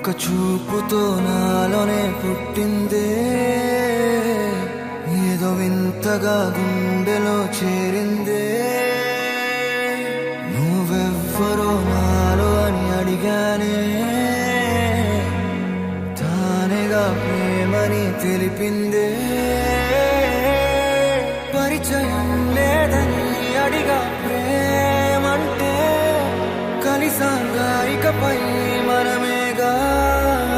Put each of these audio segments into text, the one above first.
ఒక చూపుతో నాలోనే పుట్టిందే, ఏదో వింతగా గుండెలో చేరిందే. నువ్వెవ్వరో నాలో అని అడిగానే, తానేగా ప్రేమని తెలిపిందే. పరిచయం లేదని అడిగా ప్రేమంటే, కలిసాగా ఇకపై మనమేగా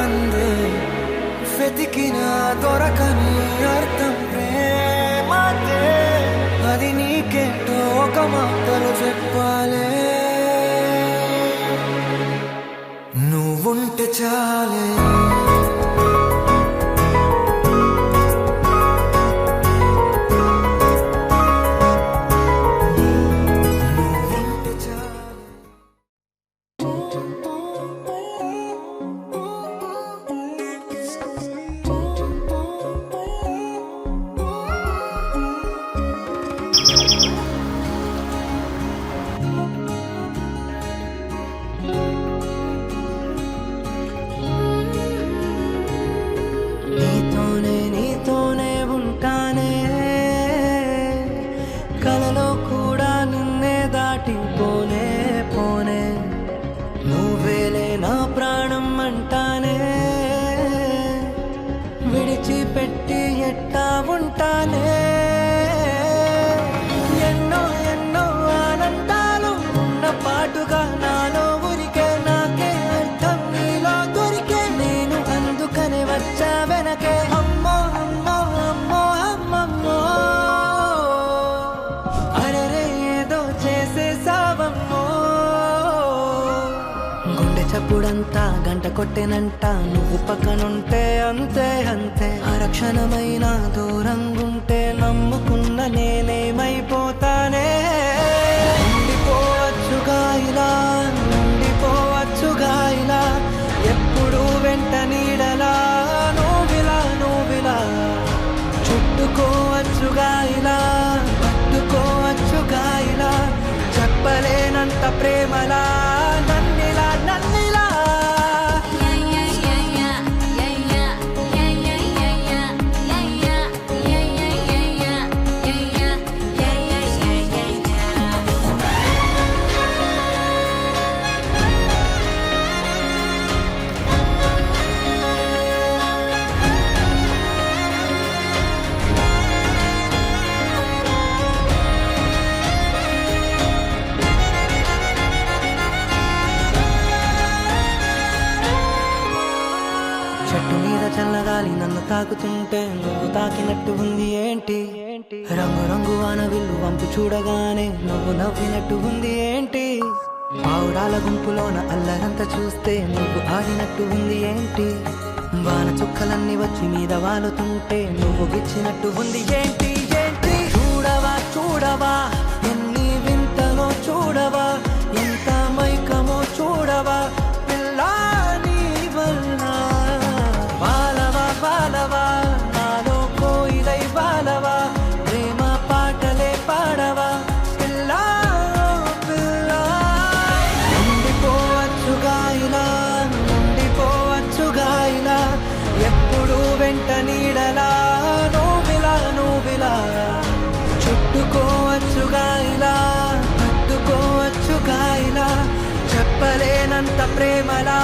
అందే. వెతికినా దొరకని అర్థం ప్రేమతే, అది నీకేంటో ఒక మాటలు చెప్పాలే. నువ్వుంటే చాలే, నీతోనే ఉంటానే, కలలో కూడా నిన్నే దాటిపోనే పోనే. నువ్వేలే నా ప్రాణం అంటానే, విడిచిపెట్టి ఎట్టా ఉంటానే. ఎన్నో ఎన్నో ఆనందాలు ఉన్న పాటుగా నాలో ఊరికే, నాకే అర్థం నీలో దొరికే. నేను అందుకనే వచ్చా వెనకే. అమ్మో అమ్మో అమ్మో అమ్మమ్మో, అరరే ఏదో చేసేసావమ్మో. గుండె చప్పుడంతా గంట కొట్టెనంట, నువ్వు పక్కనుంటే అంతే అంతే. అరక్షణమైన దూరంగుంటే నమ్ముకున్న నేనేమైపోతానే. ఉండిపోవచ్చుగా ఇలా, ఉండిపోవచ్చుగా ఇలా, ఎప్పుడు వెంట నీడలా నువ్విలా. చుట్టుకోవచ్చుగా ఇలా, పట్టుకోవచ్చుగా ఇలా, చెప్పలేనంత ప్రేమలా నన్నిలా నన్నిలా. చెట్టు మీద చల్లగాలి నన్ను తాకుతుంటే నువ్వు తాకినట్టు ఉంది ఏంటి. రంగు రంగు వానవిల్లు వంపు చూడగానే నువ్వు నవ్వినట్టు ఉంది ఏంటి. పావురాల గుంపులోన అల్లరంతా చూస్తే నువ్వు ఆడినట్టు ఉంది ఏంటి. వాన చుక్కలన్నీ వచ్చి మీద వాలుతుంటే నువ్వు గిచ్చినట్టు ఉంది ఏంటి ఏంటి. చూడవా చూడవా ఎన్ని వింతలో చూడవా, ఎంత మైకమో చూడవా పిల్లా నీ వల్ల. బాలవా నాలో కోయిలై బాలవా, ప్రేమ పాటలే పాడవా పిల్లా పిల్లా. ఉండిపోవచ్చుగా ఇలా, ఉండిపోవచ్చుగా ఇలా, ఎప్పుడు వెంట నీడలా నువ్విలా. చుట్టుకోవచ్చుగా ఇలా, పట్టుకోవచ్చుగా ఇలా, చెప్పలేనంత ప్రేమలా